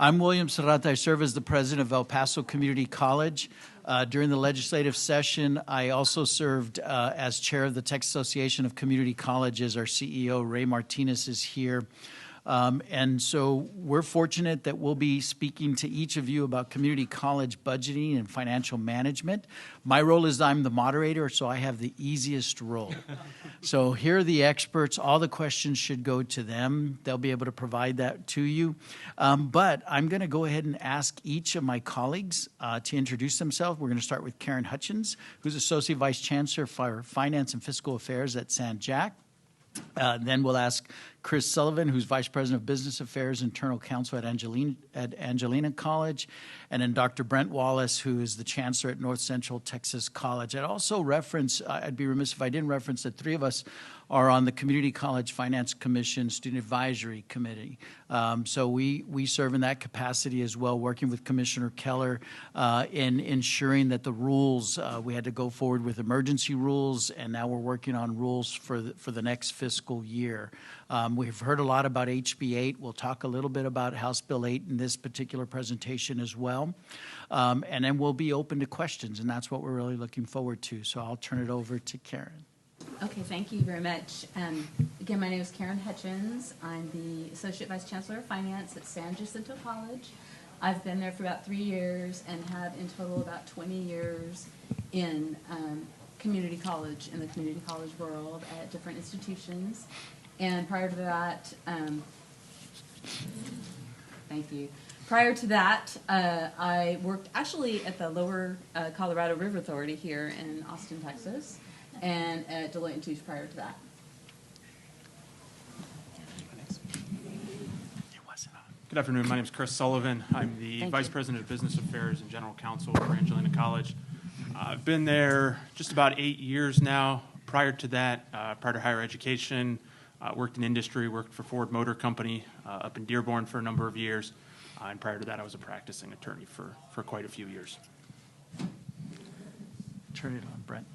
I'm William Serrata. I serve as the president of El Paso Community College. During the legislative session, I also served as chair of the Texas Association of Community Colleges. Our CEO, Ray Martinez, is here. And so we're fortunate that we'll be speaking to each of you about community college budgeting and financial management. My role is I'm the moderator, so I have the easiest role. So here are the experts. All the questions should go to them. They'll be able to provide that to you. But I'm going to go ahead and ask each of my colleagues to introduce themselves. We're going to start with Karen Hutchins, who's Associate Vice Chancellor for Finance and Fiscal Affairs at San Jac. Then we'll ask Chris Sullivan, who's Vice President of Business Affairs, Internal Counsel at Angelina College, and then Dr. Brent Wallace, who is the Chancellor at North Central Texas College. I'd also reference, I'd be remiss if I didn't reference that three of us are on the Community College Finance Commission Student Advisory Committee. So we serve in that capacity as well, working with Commissioner Keller in ensuring that the rules, we had to go forward with emergency rules, and now we're working on rules for the next fiscal year. We've heard a lot about HB 8. We'll talk a little bit about House Bill 8 in this particular presentation as well. And then we'll be open to questions, and that's what we're really looking forward to. So I'll turn it over to Karen. Okay, thank you very much. Again, my name is Karen Hutchins. I'm the Associate Vice Chancellor of Finance at San Jacinto College. I've been there for about 3 years and have in total about 20 years in community college, in the community college world at different institutions. And prior to that, thank you. Prior to that, I worked actually at the Lower Colorado River Authority here in Austin, Texas, and at Deloitte & Touche prior to that. Good afternoon. My name is Chris Sullivan. I'm the Vice President of Business Affairs and General Counsel for Angelina College. I've been there just about 8 years now. Prior to that, prior to higher education, worked in industry, worked for Ford Motor Company up in Dearborn for a number of years. And prior to that, I was a practicing attorney for quite a few years. Turn it on, Brent.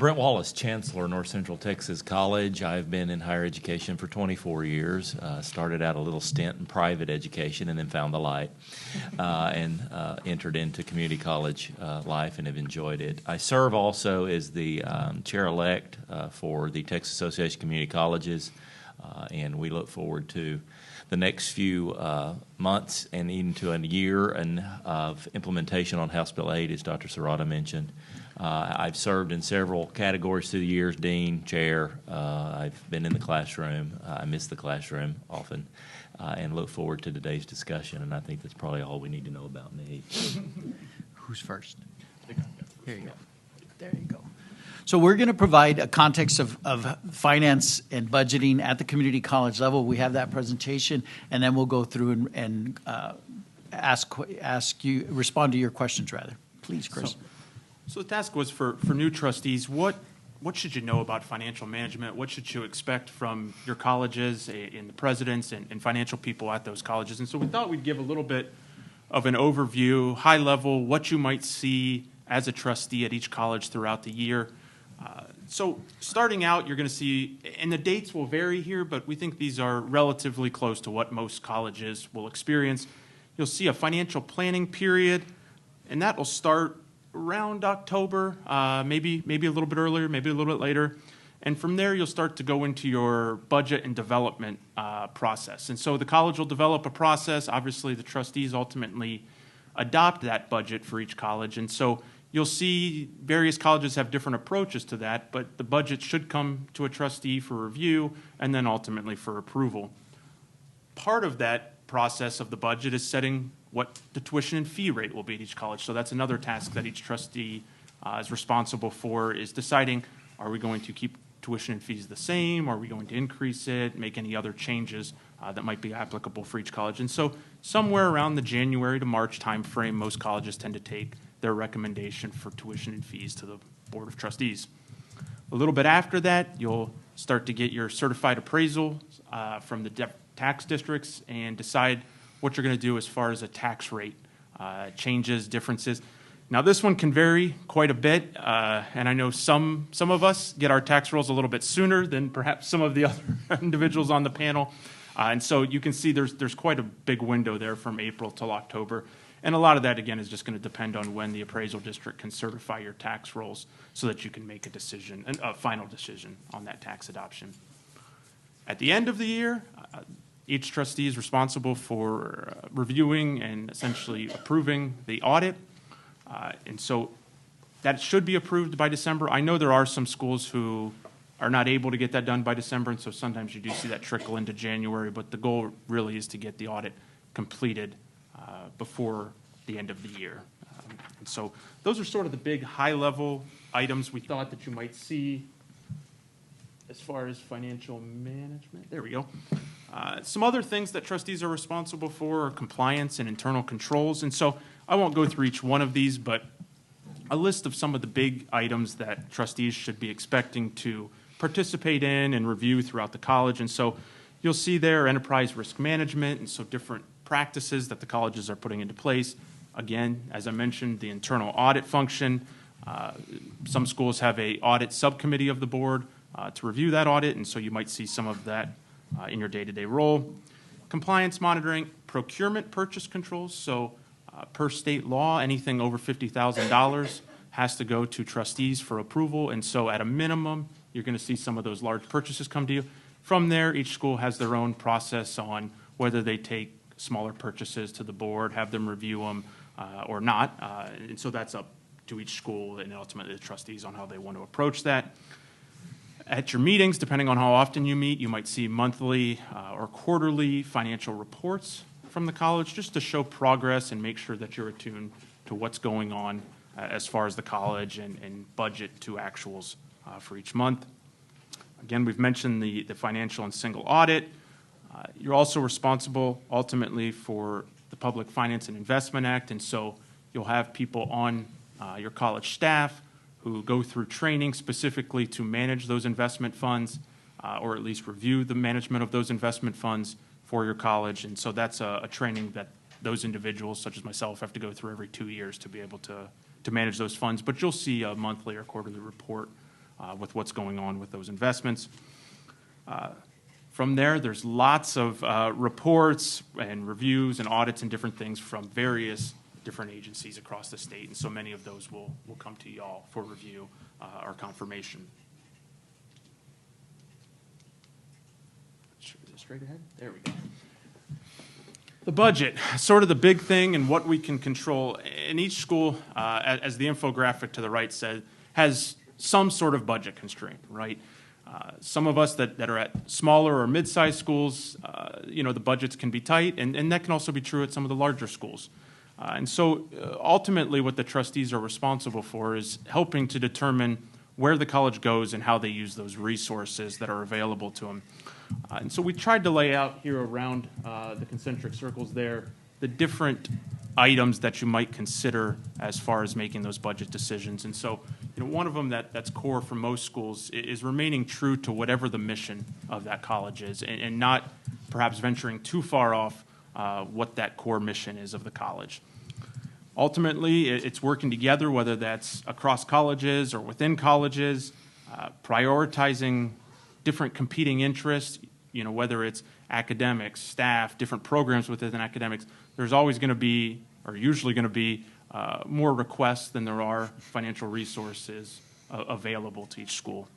Brent Wallace, Chancellor, North Central Texas College. I've been in higher education for 24 years. Started out a little stint in private education and then found the light and entered into community college life and have enjoyed it. I serve also as the chair-elect for the Texas Association of Community Colleges, and we look forward to the next few months and even to a year of implementation on House Bill 8, as Dr. Serrata mentioned. I've served in several categories through the years, dean, chair. I've been in the classroom. I miss the classroom often and look forward to today's discussion, and I think that's probably all we need to know about me. Who's first? Here you go. There you go. So we're going to provide a context of finance and budgeting at the community college level. We have that presentation, and then we'll go through and respond to your questions, rather. Please, Chris. So the task was for new trustees, what should you know about financial management? What should you expect from your colleges and the presidents and financial people at those colleges? And so we thought we'd give a little bit of an overview, high level, what you might see as a trustee at each college throughout the year. So starting out, you're going to see, and the dates will vary here, but we think these are relatively close to what most colleges will experience. You'll see a financial planning period, and that will start around October, maybe a little bit earlier, maybe a little bit later. And from there, you'll start to go into your budget and development process. And so the college will develop a process. Obviously, the trustees ultimately adopt that budget for each college. And so you'll see various colleges have different approaches to that, but the budget should come to a trustee for review and then ultimately for approval. Part of that process of the budget is setting what the tuition and fee rate will be at each college. So that's another task that each trustee is responsible for, is deciding, are we going to keep tuition and fees the same? Are we going to increase it, make any other changes that might be applicable for each college? And so somewhere around the January to March timeframe, most colleges tend to take their recommendation for tuition and fees to the Board of Trustees. A little bit after that, you'll start to get your certified appraisal from the tax districts and decide what you're going to do as far as a tax rate changes, differences. Now, this one can vary quite a bit, and I know some of us get our tax rolls a little bit sooner than perhaps some of the other individuals on the panel. And so you can see there's quite a big window there from April till October. And a lot of that, again, is just going to depend on when the appraisal district can certify your tax rolls so that you can make a decision, a final decision on that tax adoption. At the end of the year, each trustee is responsible for reviewing and essentially approving the audit. And so that should be approved by December. I know there are some schools who are not able to get that done by December, and so sometimes you do see that trickle into January, but the goal really is to get the audit completed before the end of the year. And so those are sort of the big high-level items we thought that you might see as far as financial management. There we go. Some other things that trustees are responsible for are compliance and internal controls. And so I won't go through each one of these, but a list of some of the big items that trustees should be expecting to participate in and review throughout the college. And so you'll see there enterprise risk management, and so different practices that the colleges are putting into place. Again, as I mentioned, the internal audit function. Some schools have a audit subcommittee of the board to review that audit, and so you might see some of that in your day-to-day role. Compliance monitoring, procurement purchase controls. So per state law, anything over $50,000 has to go to trustees for approval, and so at a minimum, you're going to see some of those large purchases come to you. From there, each school has their own process on whether they take smaller purchases to the board, have them review them, or not. And so that's up to each school and ultimately the trustees on how they want to approach that. At your meetings, depending on how often you meet, you might see monthly or quarterly financial reports from the college just to show progress and make sure that you're attuned to what's going on as far as the college and budget to actuals for each month. Again, we've mentioned the financial and single audit. You're also responsible ultimately for the Public Finance and Investment Act, and so you'll have people on your college staff who go through training specifically to manage those investment funds or at least review the management of those investment funds for your college. And so that's a training that those individuals, such as myself, have to go through every 2 years to be able to manage those funds. But you'll see a monthly or quarterly report with what's going on with those investments. From there, there's lots of reports and reviews and audits and different things from various different agencies across the state, and so many of those will come to y'all for review or confirmation. Is it straight ahead? There we go. The budget, sort of the big thing and what we can control. And each school, as the infographic to the right said, has some sort of budget constraint, right? Some of us that are at smaller or mid-sized schools, the budgets can be tight, and that can also be true at some of the larger schools. And so ultimately what the trustees are responsible for is helping to determine where the college goes and how they use those resources that are available to them. And so we tried to lay out here around the concentric circles there the different items that you might consider as far as making those budget decisions. And so one of them that's core for most schools is remaining true to whatever the mission of that college is and not perhaps venturing too far off what that core mission is of the college. Ultimately, it's working together, whether that's across colleges or within colleges, prioritizing different competing interests, whether it's academics, staff, different programs within academics. There's always going to be, or usually going to be, more requests than there are financial resources available to each school.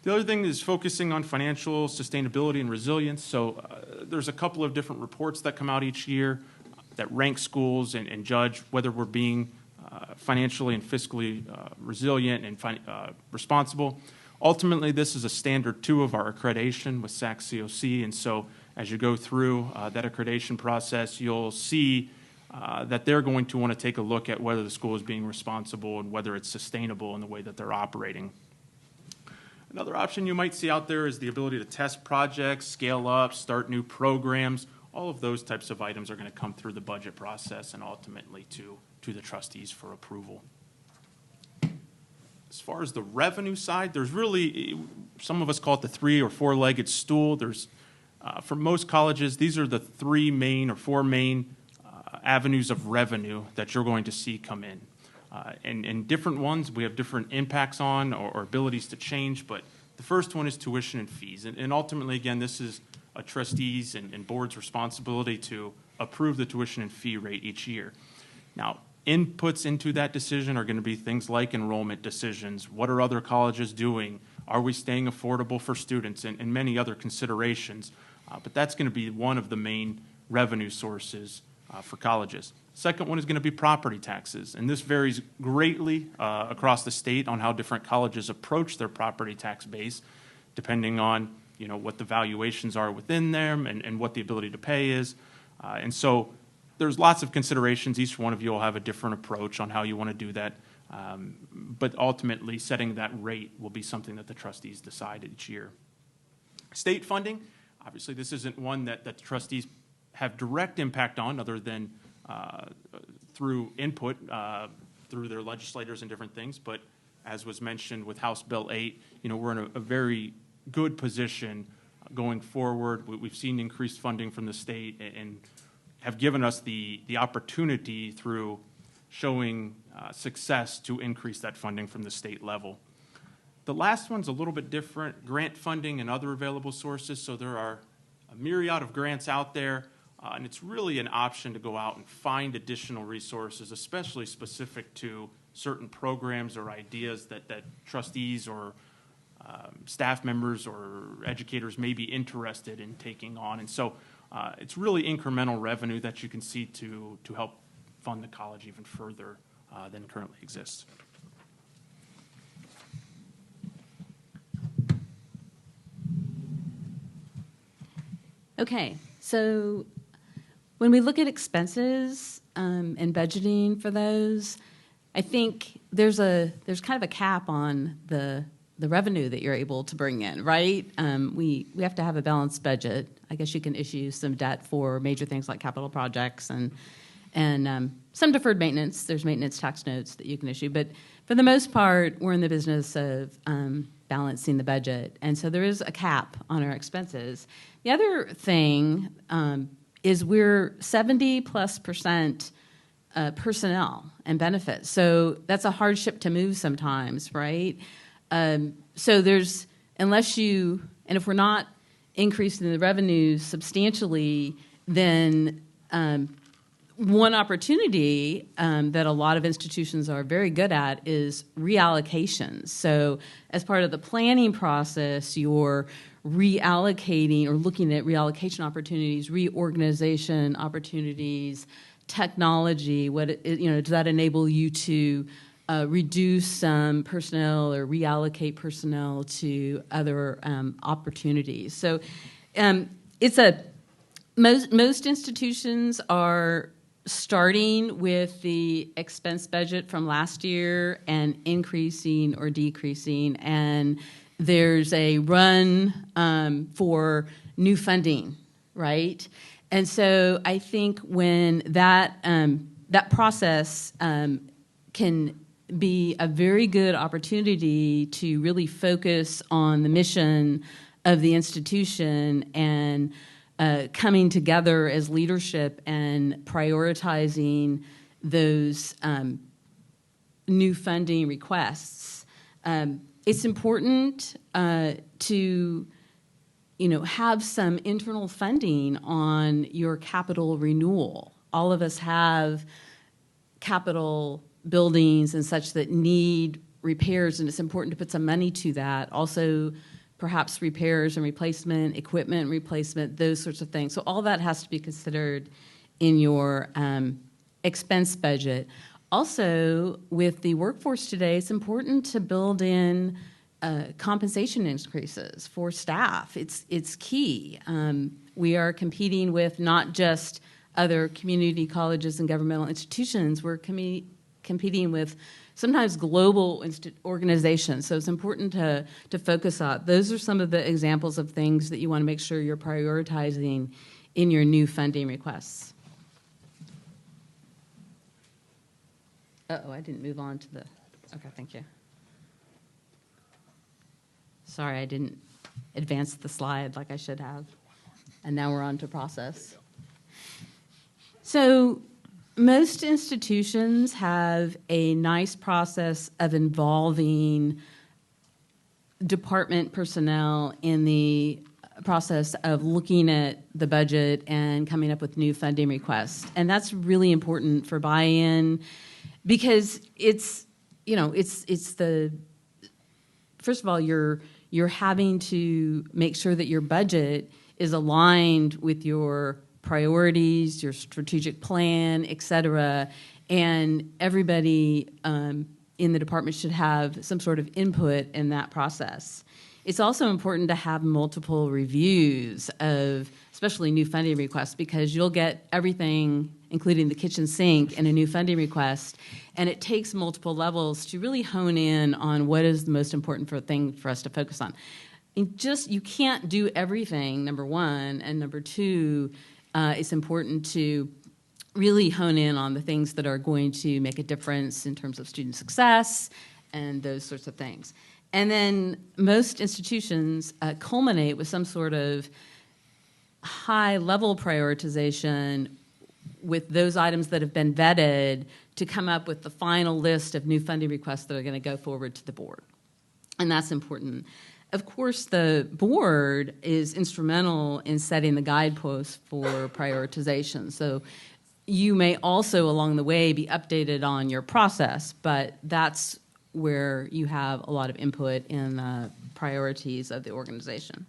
The other thing is focusing on financial sustainability and resilience. So there's a couple of different reports that come out each year that rank schools and judge whether we're being financially and fiscally resilient and responsible. Ultimately, this is a standard 2 of our accreditation with SAC-COC, and so as you go through that accreditation process, you'll see that they're going to want to take a look at whether the school is being responsible and whether it's sustainable in the way that they're operating. Another option you might see out there is the ability to test projects, scale up, start new programs. All of those types of items are going to come through the budget process and ultimately to the trustees for approval. As far as the revenue side, there's really, some of us call it the 3 or 4-legged stool. There's, for most colleges, these are the 3 main or 4 main avenues of revenue that you're going to see come in. And different ones we have different impacts on or abilities to change, but the first one is tuition and fees. And ultimately, again, this is a trustee's and board's responsibility to approve the tuition and fee rate each year. Now, inputs into that decision are going to be things like enrollment decisions. What are other colleges doing? Are we staying affordable for students? And many other considerations. But that's going to be one of the main revenue sources for colleges. Second one is going to be property taxes. And this varies greatly across the state on how different colleges approach their property tax base, depending on what the valuations are within them and what the ability to pay is. And so there's lots of considerations. Each one of you will have a different approach on how you want to do that. But ultimately, setting that rate will be something that the trustees decide each year. State funding, obviously this isn't one that the trustees have direct impact on other than through input through their legislators and different things. But as was mentioned with House Bill 8, we're in a very good position going forward. We've seen increased funding from the state and have given us the opportunity through showing success to increase that funding from the state level. The last one's a little bit different, grant funding and other available sources. So there are a myriad of grants out there, and it's really an option to go out and find additional resources, especially specific to certain programs or ideas that trustees or staff members or educators may be interested in taking on. And so it's really incremental revenue that you can see to help fund the college even further than currently exists. Okay, so when we look at expenses and budgeting for those, I think there's kind of a cap on the revenue that you're able to bring in, right? We have to have a balanced budget. I guess you can issue some debt for major things like capital projects and some deferred maintenance. There's maintenance tax notes that you can issue, but for the most part, we're in the business of balancing the budget, and so there is a cap on our expenses. The other thing is we're 70+% personnel and benefits, so that's a hardship to move sometimes, right? So there's, and if we're not increasing the revenues substantially, then one opportunity that a lot of institutions are very good at is reallocations. So as part of the planning process, you're reallocating or looking at reallocation opportunities, reorganization opportunities, technology. Does that enable you to reduce some personnel or reallocate personnel to other opportunities? So most institutions are starting with the expense budget from last year and increasing or decreasing, and there's a run for new funding, right? And so I think when that process can be a very good opportunity to really focus on the mission of the institution and coming together as leadership and prioritizing those new funding requests. It's important to have some internal funding on your capital renewal. All of us have capital buildings and such that need repairs, and it's important to put some money to that. Also, perhaps repairs and replacement, equipment replacement, those sorts of things. So all that has to be considered in your expense budget. Also, with the workforce today, it's important to build in compensation increases for staff. It's key. We are competing with not just other community colleges and governmental institutions. We're competing with sometimes global organizations. So it's important to focus on. Those are some of the examples of things that you want to make sure you're prioritizing in your new funding requests. I didn't move on to the, okay, thank you. Sorry, I didn't advance the slide like I should have. And now we're on to process. So most institutions have a nice process of involving department personnel in the process of looking at the budget and coming up with new funding requests. And that's really important for buy-in because it's the, first of all, you're having to make sure that your budget is aligned with your priorities, your strategic plan, et cetera, and everybody in the department should have some sort of input in that process. It's also important to have multiple reviews of especially new funding requests because you'll get everything, including the kitchen sink, in a new funding request, and it takes multiple levels to really hone in on what is the most important thing for us to focus on. You can't do everything, number one, and number two, it's important to really hone in on the things that are going to make a difference in terms of student success and those sorts of things. And then most institutions culminate with some sort of high-level prioritization with those items that have been vetted to come up with the final list of new funding requests that are going to go forward to the board. And that's important. Of course, the board is instrumental in setting the guideposts for prioritization. So you may also, along the way, be updated on your process, but that's where you have a lot of input in the priorities of the organization.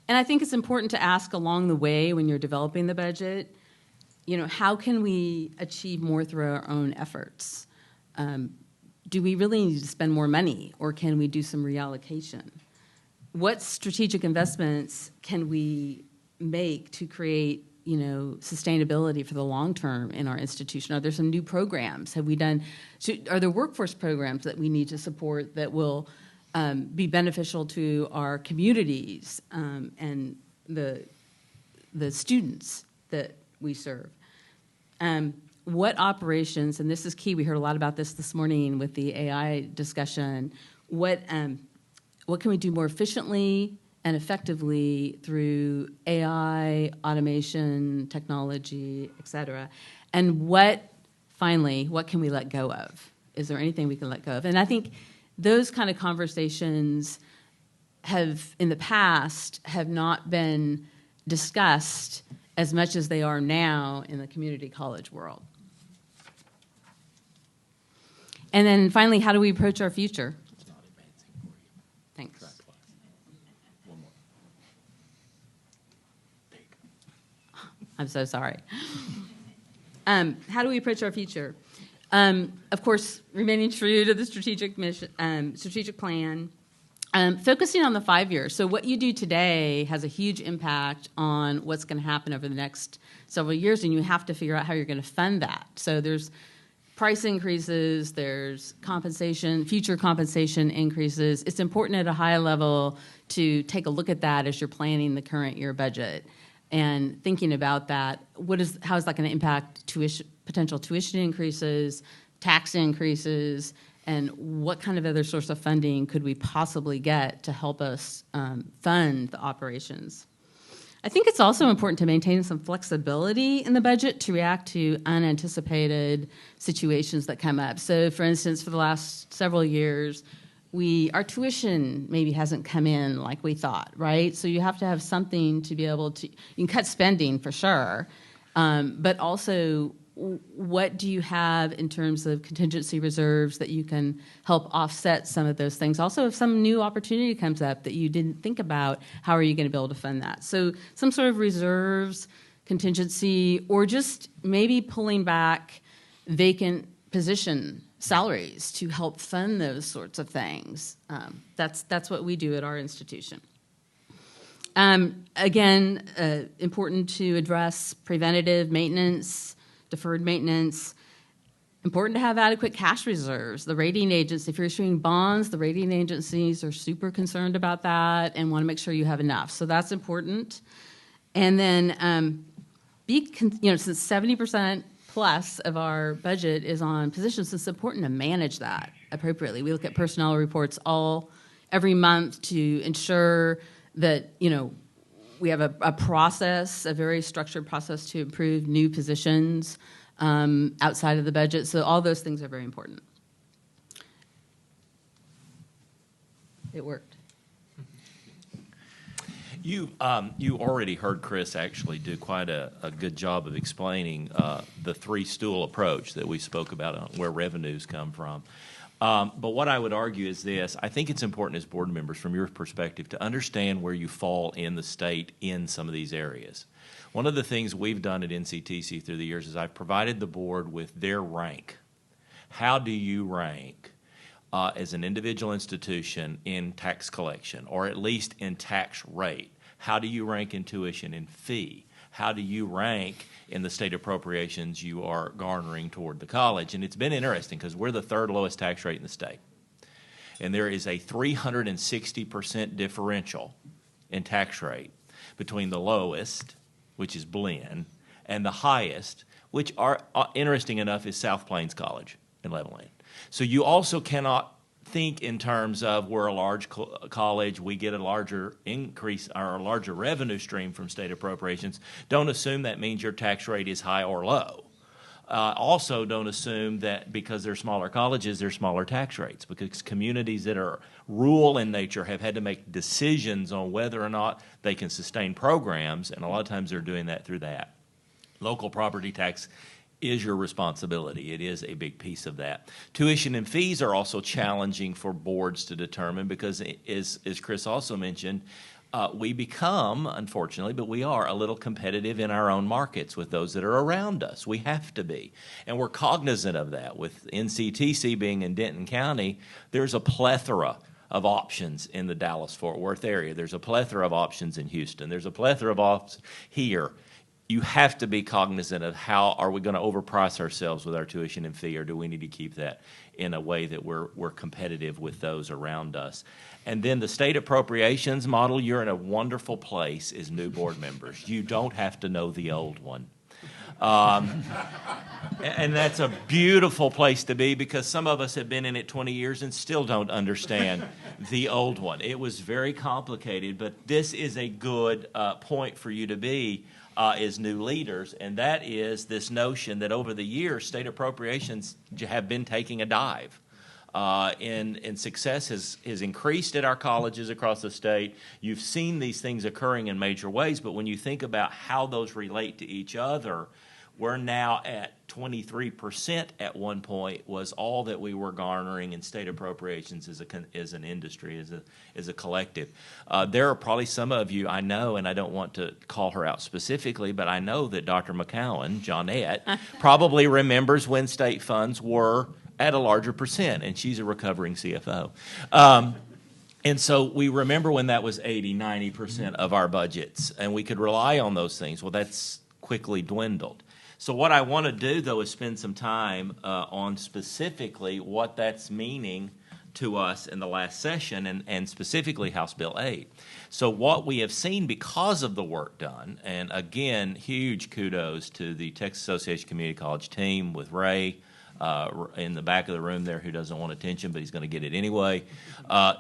And I think it's important to ask along the way when you're developing the budget, how can we achieve more through our own efforts? Do we really need to spend more money, or can we do some reallocation? What strategic investments can we make to create, sustainability for the long term in our institution? Are there some new programs? Are there workforce programs that we need to support that will be beneficial to our communities and the students that we serve? What operations, and this is key, we heard a lot about this morning with the AI discussion, what can we do more efficiently and effectively through AI, automation, technology, et cetera? And finally, what can we let go of? Is there anything we can let go of? And I think those kind of conversations in the past, have not been discussed as much as they are now in the community college world. And then finally, how do we approach our future? It's not advancing for you. Thanks. Track class. One more. There you go. I'm so sorry. How do we approach our future? Of course, remaining true to the strategic mission, strategic plan, focusing on the 5 years. So what you do today has a huge impact on what's going to happen over the next several years, and you have to figure out how you're going to fund that. So there's price increases, there's compensation, future compensation increases. It's important at a high level to take a look at that as you're planning the current year budget and thinking about that. How is that going to impact potential tuition increases, tax increases, and what kind of other source of funding could we possibly get to help us fund the operations? I think it's also important to maintain some flexibility in the budget to react to unanticipated situations that come up. So, for instance, for the last several years, our tuition maybe hasn't come in like we thought, right? So you have to have something to be able to, you can cut spending for sure, but also what do you have in terms of contingency reserves that you can help offset some of those things? Also, if some new opportunity comes up that you didn't think about, how are you going to be able to fund that? So some sort of reserves, contingency, or just maybe pulling back vacant position salaries to help fund those sorts of things. That's what we do at our institution. Again, important to address preventative maintenance, deferred maintenance. Important to have adequate cash reserves. The rating agencies, if you're issuing bonds, the rating agencies are super concerned about that and want to make sure you have enough. So that's important. And then, since 70% plus of our budget is on positions, it's important to manage that appropriately. We look at personnel reports every month to ensure that, we have a process, a very structured process to improve new positions outside of the budget. So all those things are very important. it worked. You already heard Chris actually do quite a good job of explaining the three-stool approach that we spoke about on where revenues come from. But what I would argue is this. I think it's important as board members, from your perspective, to understand where you fall in the state in some of these areas. One of the things we've done at NCTC through the years is I've provided the board with their rank. How do you rank as an individual institution in tax collection, or at least in tax rate? How do you rank in tuition and fee? How do you rank in the state appropriations you are garnering toward the college? And it's been interesting because we're the third lowest tax rate in the state. And there is a 360% differential in tax rate between the lowest, which is Blinn, and the highest, which are, interesting enough, is South Plains College in Levelland. So you also cannot think in terms of we're a large college, we get a larger increase or a larger revenue stream from state appropriations. Don't assume that means your tax rate is high or low. Also, don't assume that because they're smaller colleges, they're smaller tax rates, because communities that are rural in nature have had to make decisions on whether or not they can sustain programs, and a lot of times they're doing that through that. Local property tax is your responsibility. It is a big piece of that. Tuition and fees are also challenging for boards to determine because, as Chris also mentioned, we become, unfortunately, but we are a little competitive in our own markets with those that are around us. We have to be. And we're cognizant of that. With NCTC being in Denton County, there's a plethora of options in the Dallas-Fort Worth area. There's a plethora of options in Houston. There's a plethora of options here. You have to be cognizant of how are we going to overprice ourselves with our tuition and fee, or do we need to keep that in a way that we're competitive with those around us? And then the state appropriations model, you're in a wonderful place as new board members. You don't have to know the old one. And that's a beautiful place to be, because some of us have been in it 20 years and still don't understand the old one. It was very complicated, but this is a good point for you to be as new leaders, and that is this notion that over the years, state appropriations have been taking a dive. And success has increased at our colleges across the state. You've seen these things occurring in major ways, but when you think about how those relate to each other, we're now at 23% at one point was all that we were garnering in state appropriations as an industry, as a collective. There are probably some of you I know, and I don't want to call her out specifically, but I know that Dr. McCowan, Johnette, probably remembers when state funds were at a larger percent, and she's a recovering CFO. And so we remember when that was 80, 90% of our budgets, and we could rely on those things. Well, that's quickly dwindled. So what I want to do, though, is spend some time on specifically what that's meaning to us in the last session, and specifically House Bill 8. So what we have seen because of the work done, and again, huge kudos to the Texas Association Community College team with Ray in the back of the room there, who doesn't want attention, but he's going to get it anyway,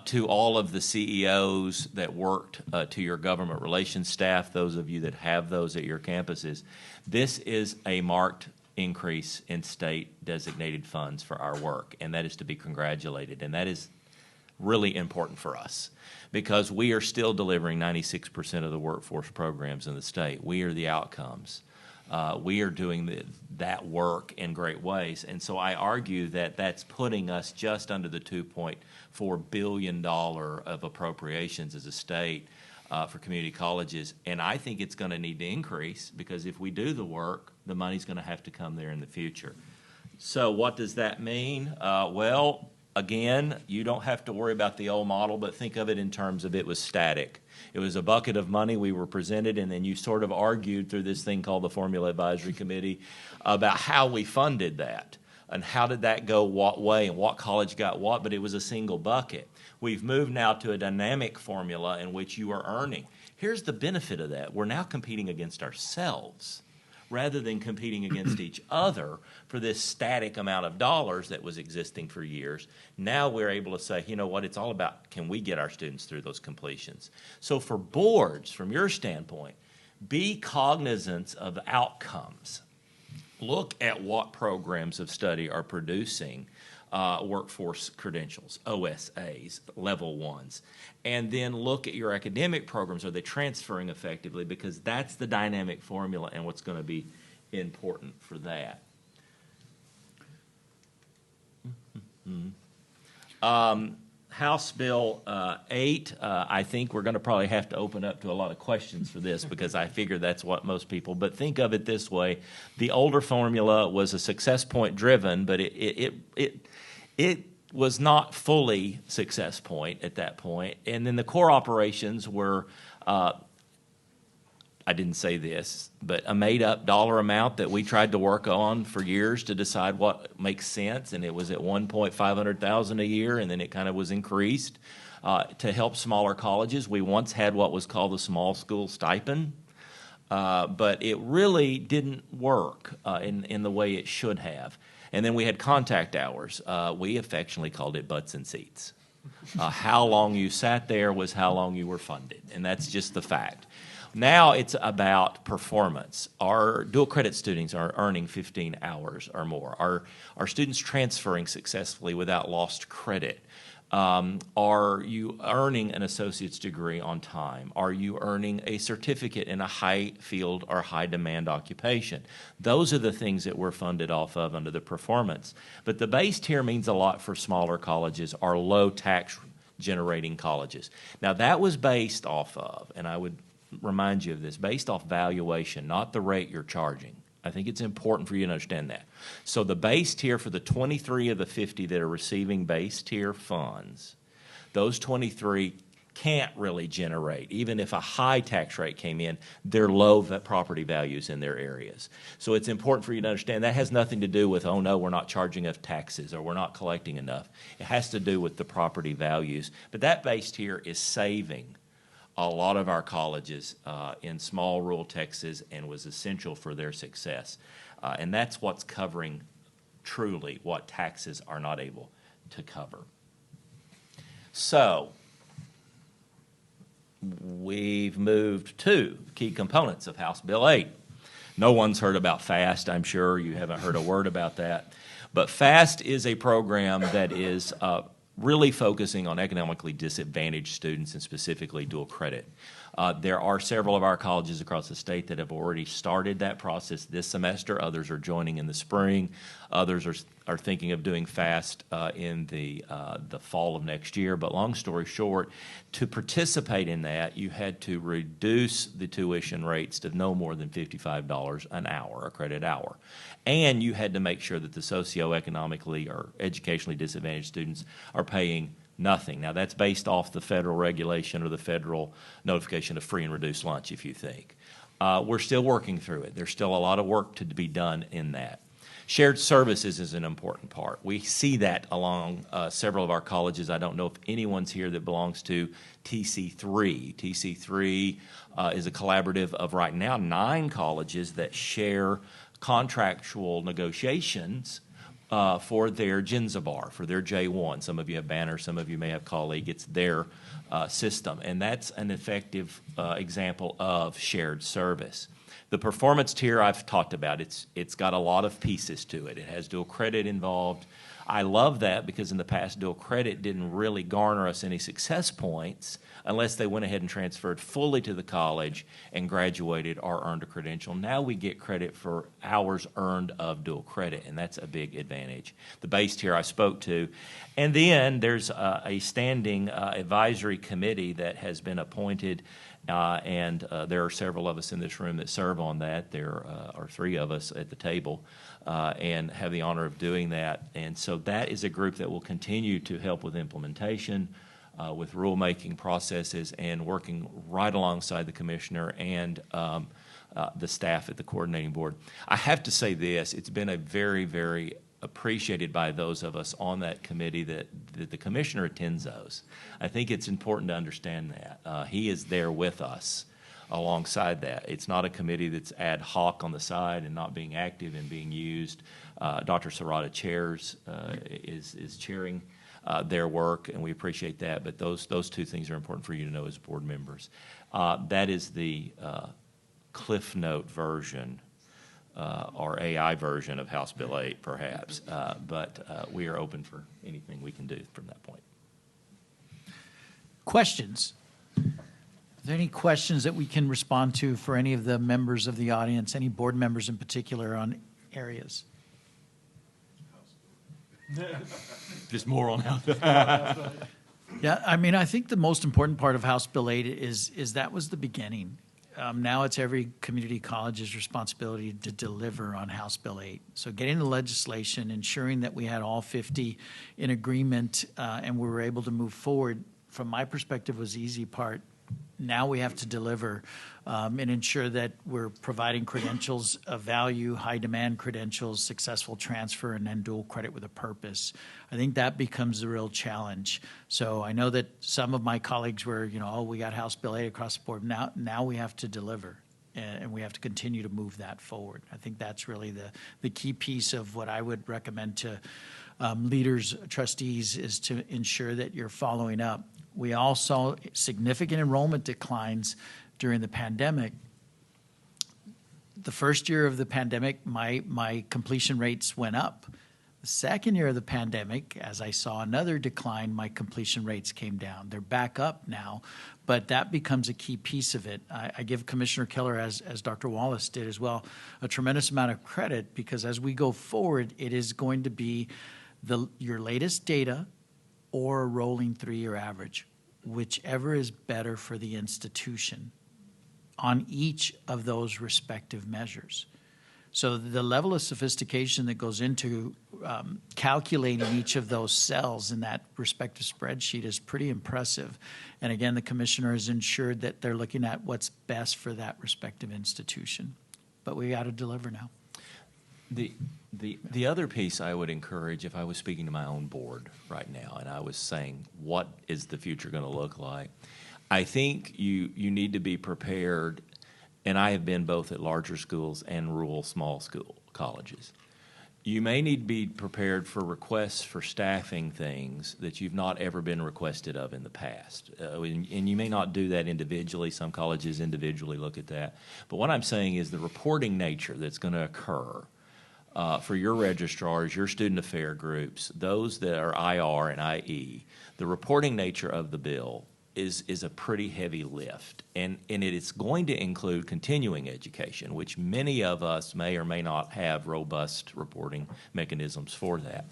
to all of the CEOs that worked, to your government relations staff, those of you that have those at your campuses. This is a marked increase in state designated funds for our work, and that is to be congratulated. And that is really important for us because we are still delivering 96% of the workforce programs in the state. We are the outcomes. We are doing that work in great ways. And so I argue that that's putting us just under the $2.4 billion of appropriations as a state for community colleges. And I think it's going to need to increase because if we do the work, the money's going to have to come there in the future. So what does that mean? Well, again, you don't have to worry about the old model, but think of it in terms of it was static. It was a bucket of money we were presented, and then you sort of argued through this thing called the Formula Advisory Committee about how we funded that and how did that go what way and what college got what, but it was a single bucket. We've moved now to a dynamic formula in which you are earning. Here's the benefit of that. We're now competing against ourselves rather than competing against each other for this static amount of dollars that was existing for years. Now we're able to say, you know what, it's all about can we get our students through those completions. So for boards, from your standpoint, be cognizant of outcomes. Look at what programs of study are producing workforce credentials, OSAs, level ones, and then look at your academic programs. Are they transferring effectively? Because that's the dynamic formula and what's going to be important for that. House Bill 8, I think we're going to probably have to open up to a lot of questions for this because I figure that's what most people, but think of it this way. The older formula was a success point driven, but it was not fully success point at that point. And then the core operations were, I didn't say this, but a made-up dollar amount that we tried to work on for years to decide what makes sense, and it was at $1,500,000 a year, and then it kind of was increased to help smaller colleges. We once had what was called the small school stipend, but it really didn't work in the way it should have. And then we had contact hours. We affectionately called it butts and seats. How long you sat there was how long you were funded, and that's just the fact. Now it's about performance. Our dual credit students are earning 15 hours or more. Are students transferring successfully without lost credit? Are you earning an associate's degree on time? Are you earning a certificate in a high field or high demand occupation? Those are the things that we're funded off of under the performance. But the base tier means a lot for smaller colleges or low tax generating colleges. Now that was based off of, and I would remind you of this, based off valuation, not the rate you're charging. I think it's important for you to understand that. So the base tier for the 23 of the 50 that are receiving base tier funds, those 23 can't really generate. Even if a high tax rate came in, they're low property values in their areas. So it's important for you to understand that has nothing to do with, oh no, we're not charging enough taxes or we're not collecting enough. It has to do with the property values. But that base tier is saving a lot of our colleges in small rural Texas and was essential for their success. And that's what's covering truly what taxes are not able to cover. So we've moved to key components of House Bill 8. No one's heard about FAST. I'm sure you haven't heard a word about that. But FAST is a program that is really focusing on economically disadvantaged students and specifically dual credit. There are several of our colleges across the state that have already started that process this semester. Others are joining in the spring. Others are thinking of doing FAST in the fall of next year. But long story short, to participate in that, you had to reduce the tuition rates to no more than $55 an hour, a credit hour. And you had to make sure that the socioeconomically or educationally disadvantaged students are paying nothing. Now, that's based off the federal regulation or the federal notification of free and reduced lunch, if you think. We're still working through it. There's still a lot of work to be done in that. Shared services is an important part. We see that along several of our colleges. I don't know if anyone's here that belongs to TC3. TC3 is a collaborative of right now 9 colleges that share contractual negotiations for their GINZA bar, for their J1. Some of you have Banner, some of you may have Colleague. It's their system, and that's an effective example of shared service. The performance tier I've talked about, it's got a lot of pieces to it. It has dual credit involved. I love that because in the past, dual credit didn't really garner us any success points unless they went ahead and transferred fully to the college and graduated or earned a credential. Now we get credit for hours earned of dual credit, and that's a big advantage. The base tier I spoke to. And then there's a standing advisory committee that has been appointed, and there are several of us in this room that serve on that. There are 3 of us at the table and have the honor of doing that. And so that is a group that will continue to help with implementation, with rulemaking processes, and working right alongside the commissioner and the staff at the coordinating board. I have to say this, it's been a very, very appreciated by those of us on that committee that the commissioner attends those. I think it's important to understand that. He is there with us alongside that. It's not a committee that's ad hoc on the side and not being active and being used. Dr. Serrata chairs, is chairing their work, and we appreciate that. But those 2 things are important for you to know as board members. That is the Cliff Note version or AI version of House Bill 8, perhaps. But we are open for anything we can do from that point. Questions? Are there any questions that we can respond to for any of the members of the audience, any board members in particular on areas? Just more on how. Yeah, I mean, I think the most important part of House Bill 8 is that was the beginning. Now it's every community college's responsibility to deliver on House Bill 8. So getting the legislation, ensuring that we had all 50 in agreement, and we were able to move forward, from my perspective, was the easy part. Now we have to deliver and ensure that we're providing credentials of value, high demand credentials, successful transfer, and then dual credit with a purpose. I think that becomes the real challenge. So I know that some of my colleagues were, oh, we got House Bill 8 across the board. Now we have to deliver, and we have to continue to move that forward. I think that's really the key piece of what I would recommend to leaders, trustees, is to ensure that you're following up. We all saw significant enrollment declines during the pandemic. The first year of the pandemic, my completion rates went up. The second year of the pandemic, as I saw another decline, my completion rates came down. They're back up now, but that becomes a key piece of it. I give Commissioner Keller, as Dr. Wallace did as well, a tremendous amount of credit, because as we go forward, it is going to be your latest data or a rolling 3-year average, whichever is better for the institution on each of those respective measures. So the level of sophistication that goes into calculating each of those cells in that respective spreadsheet is pretty impressive. And again, the commissioner has ensured that they're looking at what's best for that respective institution. But we got to deliver now. The other piece I would encourage, if I was speaking to my own board right now and I was saying, what is the future going to look like? I think you need to be prepared, and I have been both at larger schools and rural small school colleges. You may need to be prepared for requests for staffing things that you've not ever been requested of in the past. And you may not do that individually. Some colleges individually look at that. But what I'm saying is the reporting nature that's going to occur for your registrars, your student affair groups, those that are IR and IE, the reporting nature of the bill is a pretty heavy lift. And it is going to include continuing education, which many of us may or may not have robust reporting mechanisms for that.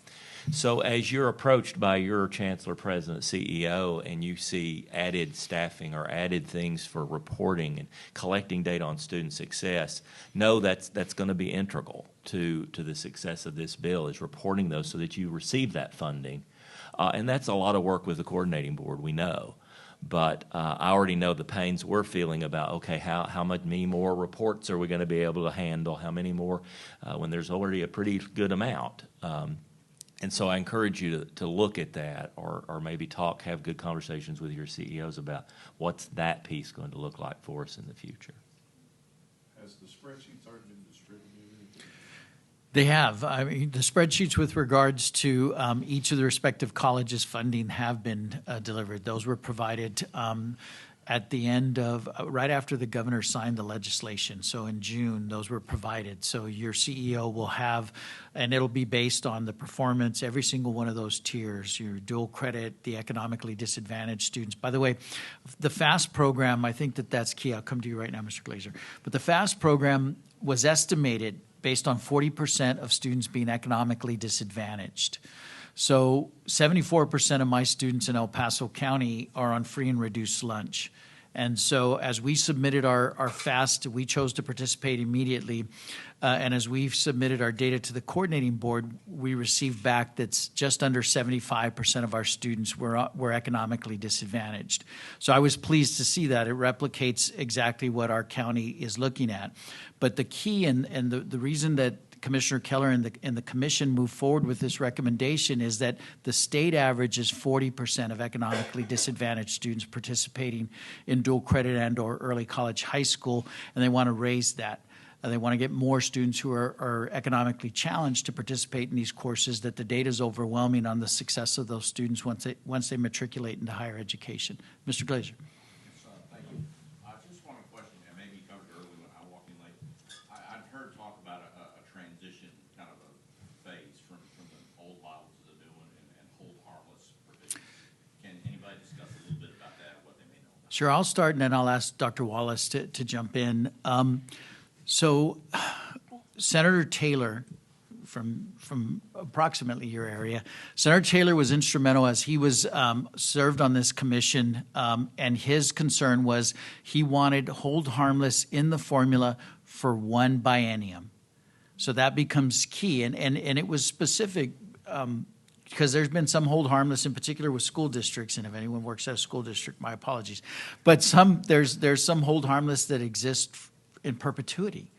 So as you're approached by your chancellor, president, CEO, and you see added staffing or added things for reporting and collecting data on student success, know that's going to be integral to the success of this bill, is reporting those so that you receive that funding. And that's a lot of work with the coordinating board, we know. But I already know the pains we're feeling about, okay, how many more reports are we going to be able to handle? How many more when there's already a pretty good amount? And so I encourage you to look at that, or maybe have good conversations with your CEOs about what's that piece going to look like for us in the future. Has the spreadsheets already been distributed? They have. I mean, the spreadsheets with regards to each of the respective colleges' funding have been delivered. Those were provided at the end of, right after the governor signed the legislation. So in June, those were provided. So your CEO will have, and it'll be based on the performance, every single one of those tiers, your dual credit, the economically disadvantaged students. By the way, the FAST program, I think that's key. I'll come to you right now, Mr. Glazer. But the FAST program was estimated based on 40% of students being economically disadvantaged. So 74% of my students in El Paso County are on free and reduced lunch. And so as we submitted our FAST, we chose to participate immediately. And as we've submitted our data to the coordinating board, we received back that's just under 75% of our students were economically disadvantaged. So I was pleased to see that. It replicates exactly what our county is looking at. But the key and the reason that Commissioner Keller and the commission move forward with this recommendation is that the state average is 40% of economically disadvantaged students participating in dual credit and or early college high school, and they want to raise that. They want to get more students who are economically challenged to participate in these courses, that the data is overwhelming on the success of those students once they matriculate into higher education. Mr. Glazer. Thank you. Just one question, and maybe you covered it earlier when I walked in late. I've heard talk about a Sure, I'll start and then I'll ask Dr. Wallace to jump in. So Senator Taylor from approximately your area, Senator Taylor was instrumental as he was served on this commission, and his concern was he wanted hold harmless in the formula for one biennium. So that becomes key, and it was specific because there's been some hold harmless, in particular with school districts, and if anyone works at a school district, my apologies. But there's some hold harmless that exist in perpetuity.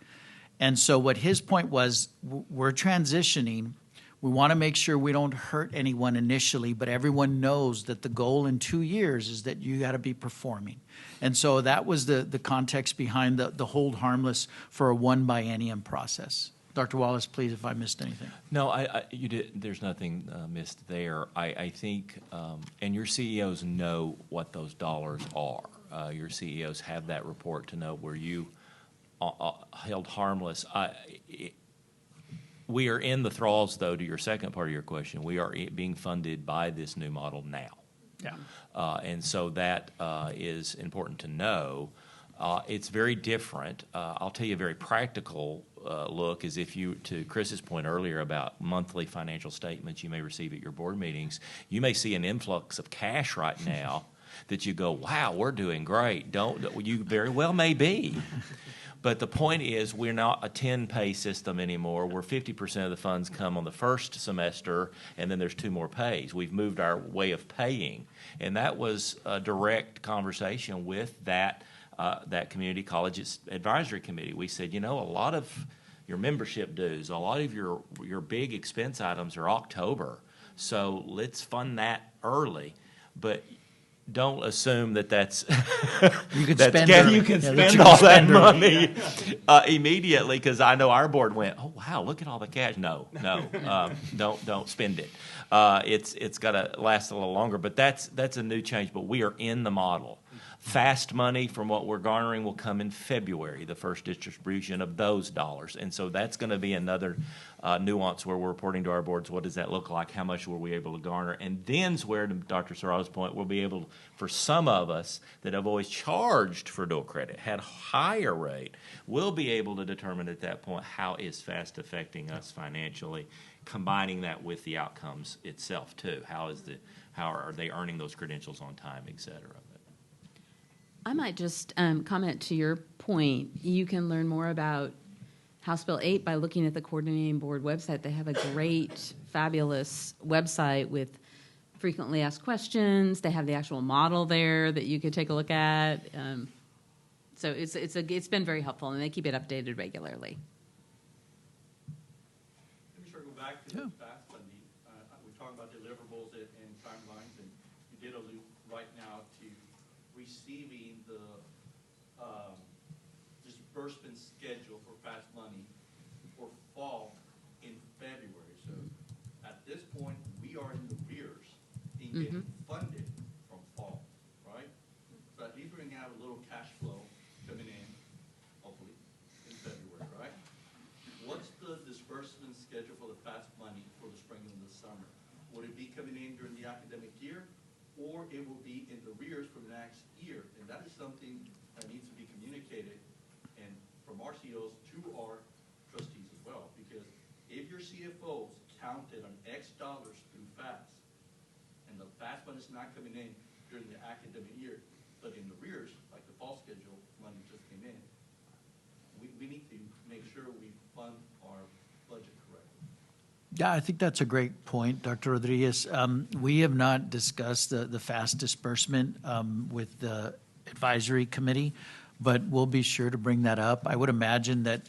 And so what his point was, we're transitioning. We want to make sure we don't hurt anyone initially, but everyone knows that the goal in 2 years is that you got to be performing. And so that was the context behind the hold harmless for a one biennium process. Dr. Wallace, please, if I missed anything. No, you did. There's nothing missed there. I think, and your CEOs know what those dollars are. Your CEOs have that report to know where you held harmless. We are in the thralls, though, to your second part of your question. We are being funded by this new model now. Yeah. And so that is important to know. It's very different. I'll tell you a very practical look is if you, to Chris's point earlier about monthly financial statements you may receive at your board meetings, you may see an influx of cash right now that you go, wow, we're doing great. You very well may be. But the point is, we're not a 10-pay system anymore, where 50% of the funds come on the first semester, and then there's 2 more pays. We've moved our way of paying. And that was a direct conversation with that community college advisory committee. We said, a lot of your membership dues, a lot of your big expense items are October, so let's fund that early. But don't assume that's you can that's, spend you can spend all that money immediately, because I know our board went, oh wow, look at all the cash. No, don't spend it. It's got to last a little longer, but that's a new change. But we are in the model. Fast money from what we're garnering will come in February, the first distribution of those dollars. And so that's going to be another nuance where we're reporting to our boards, what does that look like, how much were we able to garner? And then's where, to Dr. Serrato's point, we'll be able, for some of us that have always charged for dual credit, had a higher rate, we'll be able to determine at that point how is FAST affecting us financially, combining that with the outcomes itself too. How are they earning those credentials on time, et cetera. I might just comment to your point. You can learn more about House Bill 8 by looking at the coordinating board website. They have a great, fabulous website with frequently asked questions. They have the actual model there that you could take a look at. So it's been very helpful, and they keep it updated regularly. Let me circle back to the FAST funding. We're talking about deliverables and timelines, and you did allude right now to receiving the disbursement schedule for FAST money for fall in February. So at this point, we are in the rears in getting funded from fall, right? So at least we're going to have a little cash flow coming in, hopefully, in February, right? What's the disbursement schedule for the FAST money for the spring and the summer? Would it be coming in during the academic year, or it will be in the rears for the next year? And that is something that needs to be communicated, and from our CEOs to our trustees as well. Because if your CFOs counted on X dollars through FAST, and the FAST money is not coming in during the academic year, but in the rears, like the fall schedule money just came in, we need to make sure we fund our budget correctly. Yeah, I think that's a great point, Dr. Rodriguez. We have not discussed the FAST disbursement with the advisory committee, but we'll be sure to bring that up. I would imagine that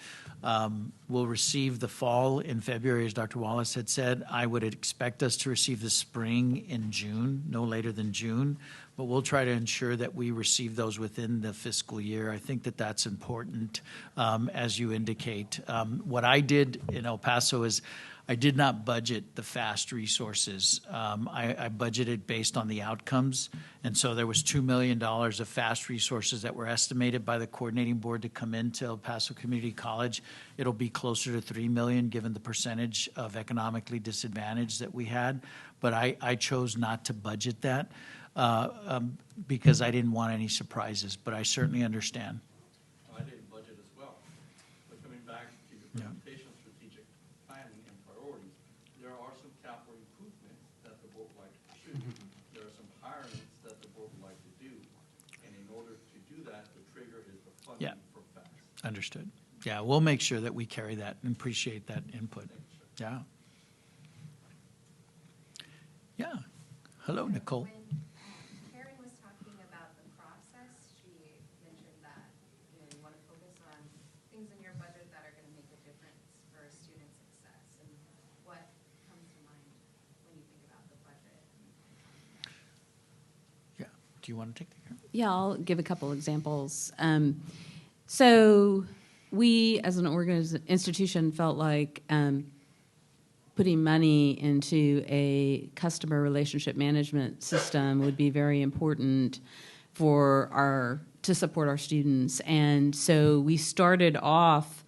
we'll receive the fall in February, as Dr. Wallace had said. I would expect us to receive the spring in June, no later than June, but we'll try to ensure that we receive those within the fiscal year. I think that that's important, as you indicate. What I did in El Paso is I did not budget the FAST resources. I budgeted based on the outcomes, and so there was $2 million of FAST resources that were estimated by the coordinating board to come into El Paso Community College. It'll be closer to $3 million given the percentage of economically disadvantaged that we had, but I chose not to budget that. because I didn't want any surprises, but I certainly understand. I didn't budget as well. But coming back to your Yeah. presentation, of strategic planning and priorities, there are some capital improvements that the board would like to pursue. There are some hirings that the board would like to do. And in order to do that, the trigger is the funding Yeah. from FAST. Understood. Yeah, we'll make sure that we carry that and appreciate that input. Yeah. Yeah. Hello, Nicole. When Karen was talking about the process, she mentioned that you want to focus on things in your budget that are going to make a difference for student success. And what comes to mind when you think about the budget? Yeah. Do you want to take that? Yeah, I'll give a couple examples. So we, as an institution, felt like putting money into a customer relationship management system would be very important to support our students. And so we started off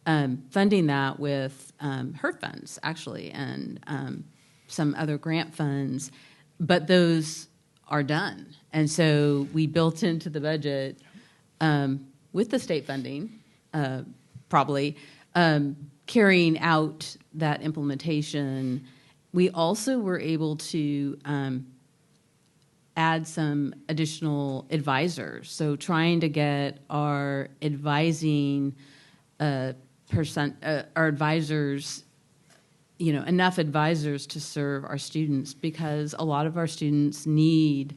funding that with HERF funds, actually, and some other grant funds, but those are done. And so we built into the budget with the state funding, probably, carrying out that implementation. We also were able to add some additional advisors. So trying to get our advising our advisors, enough advisors to serve our students, because a lot of our students need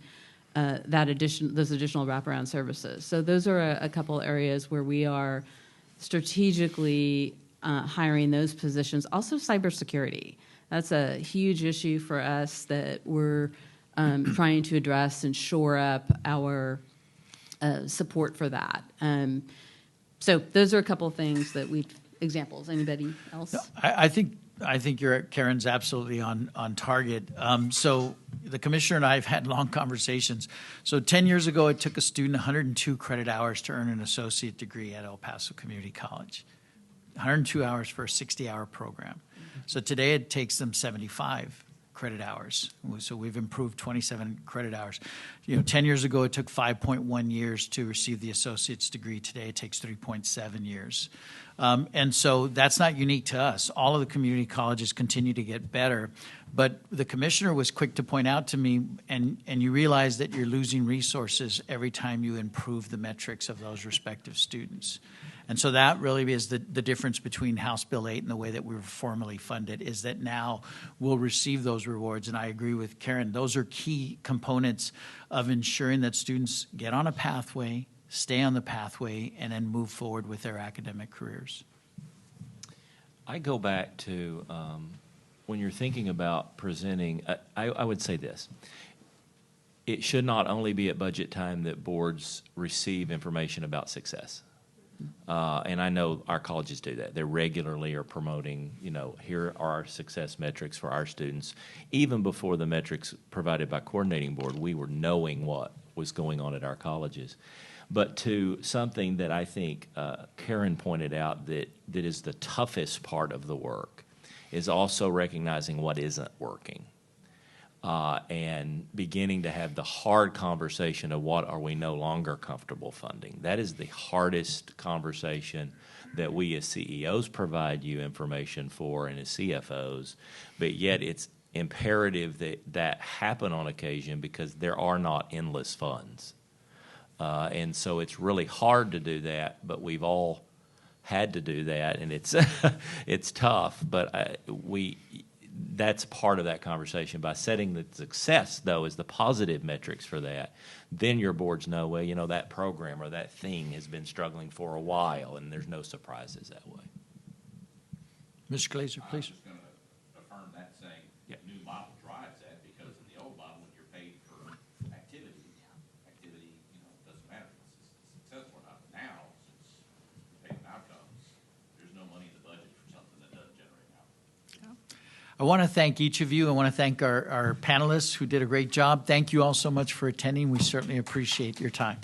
those additional wraparound services. So those are a couple areas where we are strategically hiring those positions. Also, cybersecurity. That's a huge issue for us that we're trying to address and shore up our support for that. So those are a couple of things that examples. Anybody else? No, I think Karen's absolutely on target. So the commissioner and I have had long conversations. So 10 years ago, it took a student 102 credit hours to earn an associate degree at El Paso Community College. 102 hours for a 60-hour program. So today it takes them 75 credit hours. So we've improved 27 credit hours. 10 years ago, it took 5.1 years to receive the associate's degree. Today it takes 3.7 years. And so that's not unique to us. All of the community colleges continue to get better. But the commissioner was quick to point out to me, and you realize that you're losing resources every time you improve the metrics of those respective students. And so that really is the difference between House Bill 8 and the way that we were formally funded, is that now we'll receive those rewards. And I agree with Karen. Those are key components of ensuring that students get on a pathway, stay on the pathway, and then move forward with their academic careers. I go back to when you're thinking about presenting, I would say this. It should not only be at budget time that boards receive information about success. And I know our colleges do that. They regularly are promoting, here are our success metrics for our students. Even before the metrics provided by coordinating board, we were knowing what was going on at our colleges. But to something that I think Karen pointed out that is the toughest part of the work is also recognizing what isn't working. And beginning to have the hard conversation of what are we no longer comfortable funding. That is the hardest conversation that we as CEOs provide you information for and as CFOs, but yet it's imperative that happen on occasion because there are not endless funds. And so it's really hard to do that, but we've all had to do that, and it's tough, but that's part of that conversation. By setting the success, though, as the positive metrics for that, then your boards know, well, that program or that thing has been struggling for a while, and there's no surprises that way. Mr. Glazer, I was please. just going to affirm that, saying new model drives that, because in the old model, when you're paid for activity doesn't matter if it's successful or not. But now, since you're paid on outcomes, there's no money in the budget for something that doesn't generate outcomes. I want to thank each of you. I want to thank our panelists who did a great job. Thank you all so much for attending. We certainly appreciate your time.